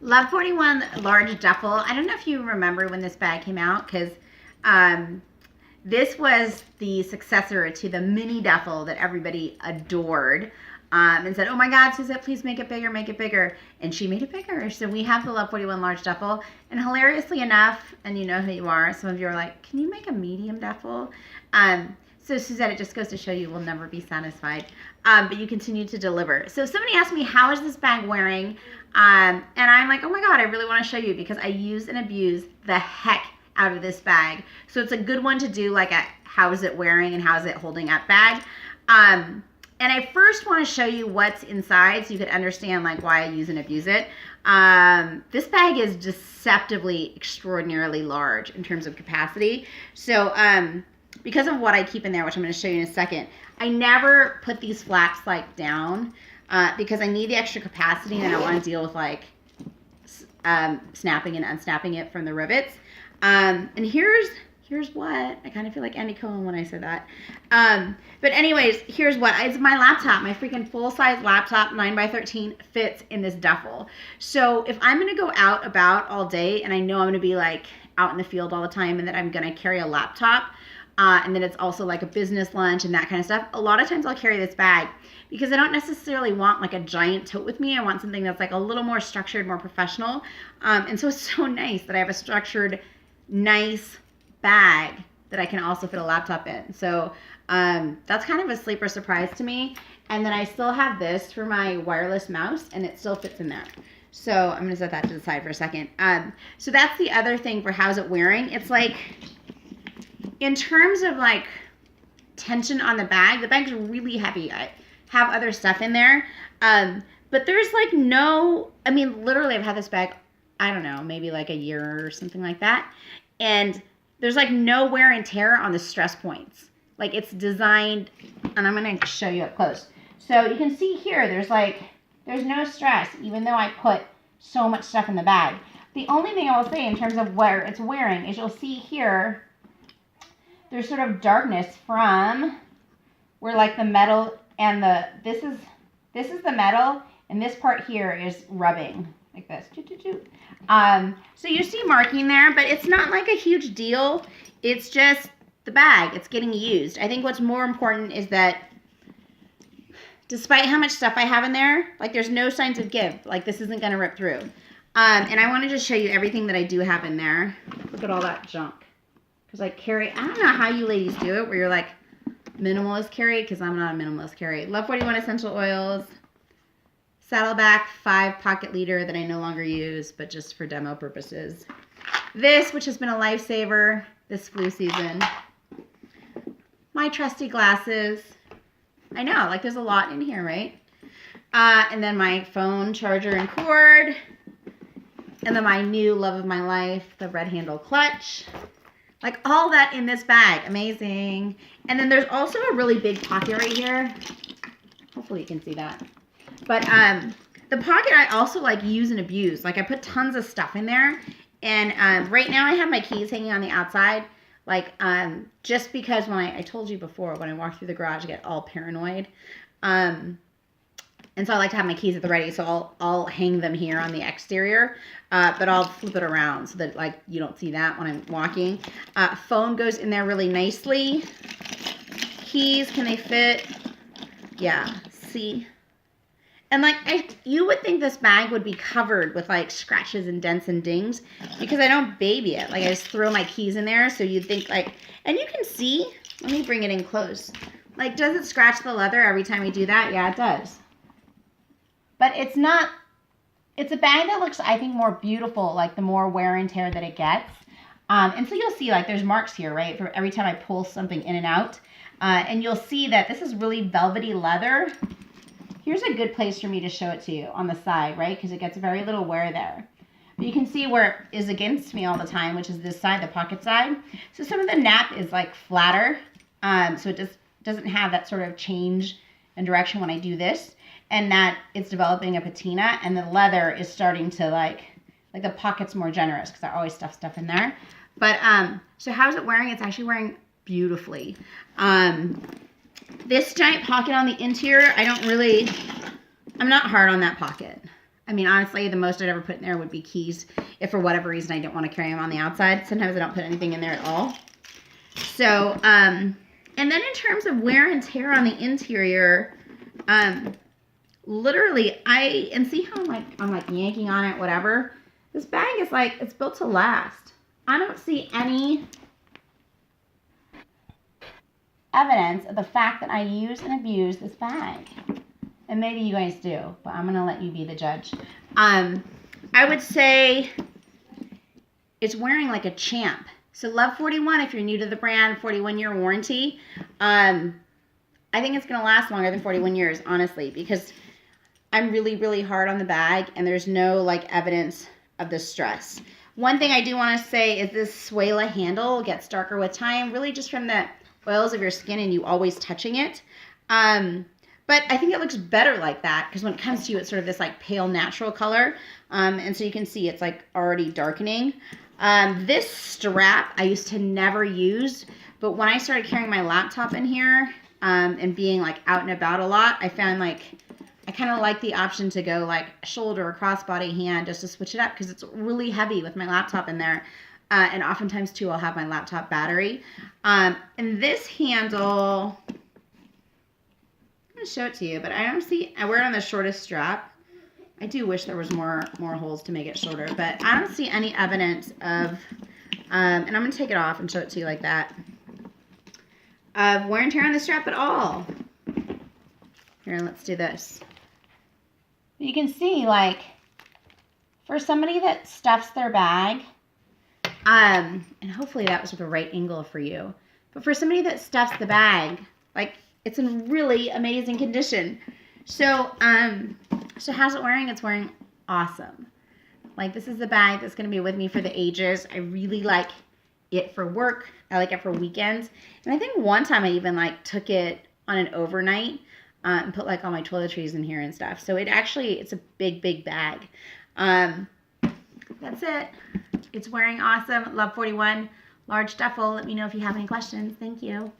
Love 41 large duffel. I don't know if you remember when this bag came out, because this was the successor to the mini duffel that everybody adored, and said, oh my God, Suzette, please make it bigger, make it bigger. And she made it bigger. So we have the Love 41 large duffel. And hilariously enough, and you know who you are, some of you are like, can you make a medium duffel? So Suzette, it just goes to show you will never be satisfied. But you continue to deliver. So somebody asked me, how is this bag wearing? And I'm like, oh my God, I really want to show you, because I use and abuse the heck out of this bag. So it's a good one to do like a how is it wearing and how is it holding up bag. And I first want to show you what's inside so you can understand like why I use and abuse it. This bag is deceptively extraordinarily large in terms of capacity. So because of what I keep in there, which I'm going to show you in a second, I never put these flaps like down because I need the extra capacity, and I don't want to deal with like snapping and unsnapping it from the rivets. And here's what, I kind of feel like Andy Cohen when I said that. But anyways, here's what, it's my laptop, my freaking full-size laptop, 9x13, fits in this duffel. So if I'm going to go out about all day, and I know I'm going to be like out in the field all the time, and that I'm going to carry a laptop, and then it's also like a business lunch and that kind of stuff, a lot of times I'll carry this bag because I don't necessarily want like a giant tote with me. I want something that's like a little more structured, more professional. And so it's so nice that I have a structured, nice bag that I can also fit a laptop in. So that's kind of a sleeper surprise to me. And then I still have this for my wireless mouse, and it still fits in there. So I'm going to set that to the side for a second. So that's the other thing for how's it wearing. It's like, in terms of like tension on the bag's really heavy. I have other stuff in there. But there's like no, I mean, literally I've had this bag, I don't know, maybe like a year or something like that. And there's like no wear and tear on the stress points. Like it's designed, and I'm going to show you up close. So you can see here, there's no stress, even though I put so much stuff in the bag. The only thing I will say in terms of where it's wearing is you'll see here, there's sort of darkness from where like the metal and this is the metal, and this part here is rubbing like this. So you see marking there, but it's not like a huge deal. It's just the bag, it's getting used. I think what's more important is that despite how much stuff I have in there, like there's no signs of give. Like this isn't gonna rip through. And I want to just show you everything that I do have in there. Look at all that junk. Because I carry, I don't know how you ladies do it, where you're like minimalist carry, because I'm not a minimalist carry. Love 41 essential oils, Saddleback 5 pocket leader that I no longer use, but just for demo purposes. This, which has been a lifesaver this flu season. My trusty glasses. I know, like there's a lot in here, right? And then my phone charger and cord. And then my new love of my life, the red handle clutch. Like all that in this bag. Amazing. And then there's also a really big pocket right here. Hopefully you can see that. But the pocket I also like use and abuse. Like I put tons of stuff in there. And right now I have my keys hanging on the outside. Like just because when I told you before, when I walk through the garage, I get all paranoid. And so I like to have my keys at the ready, so I'll hang them here on the exterior, but I'll flip it around so that like you don't see that when I'm walking. Phone goes in there really nicely. Keys, can they fit? Yeah, see? And like you would think this bag would be covered with like scratches and dents and dings because I don't baby it. Like I just throw my keys in there, so you'd think like, and you can see, let me bring it in close. Like, does it scratch the leather every time we do that? Yeah, it does. But it's not, it's a bag that looks, I think, more beautiful, like the more wear and tear that it gets. And so you'll see, like, there's marks here, right, for every time I pull something in and out. And you'll see that this is really velvety leather. Here's a good place for me to show it to you on the side, right, because it gets very little wear there. But you can see where it is against me all the time, which is this side, the pocket side. So some of the nap is, like, flatter, so it just doesn't have that sort of change in direction when I do this. And that it's developing a patina, and the leather is starting to like the pocket's more generous because I always stuff stuff in there. But so how's it wearing? It's actually wearing beautifully. This giant pocket on the interior, I'm not hard on that pocket. I mean, honestly, the most I'd ever put in there would be keys if for whatever reason I didn't want to carry them on the outside. Sometimes I don't put anything in there at all. So, and then in terms of wear and tear on the interior, literally, and see how I'm like yanking on it, whatever. This bag is like, it's built to last. I don't see any evidence of the fact that I use and abuse this bag. And maybe you guys do, but I'm going to let you be the judge. I would say it's wearing like a champ. So Love 41, if you're new to the brand, 41-year warranty. I think it's going to last longer than 41 years, honestly, because I'm really, really hard on the bag, and there's no like evidence of the stress. One thing I do want to say is this Suela handle gets darker with time, really just from the oils of your skin and you always touching it. But I think it looks better like that because when it comes to you, it's sort of this like pale natural color. And so you can see it's like already darkening. This strap I used to never use, but when I started carrying my laptop in here and being like out and about a lot, I found like I kind of like the option to go like shoulder or crossbody hand just to switch it up because it's really heavy with my laptop in there. And oftentimes too, I'll have my laptop battery. And this handle, I'm going to show it to you, but I don't see, I wear it on the shortest strap. I do wish there was more holes to make it shorter, but I don't see any evidence of, and I'm going to take it off and show it to you like that, of wear and tear on the strap at all. Here, let's do this. You can see, like, for somebody that stuffs their bag, and hopefully that was the right angle for you, but for somebody that stuffs the bag, like, it's in really amazing condition. So how's it wearing? It's wearing awesome. Like, this is the bag that's going to be with me for the ages. I really like it for work. I like it for weekends. And I think one time I even, like, took it on an overnight and put, like, all my toiletries in here and stuff. So it's a big, big bag. That's it. It's wearing awesome. Love 41. Large duffel. Let me know if you have any questions. Thank you.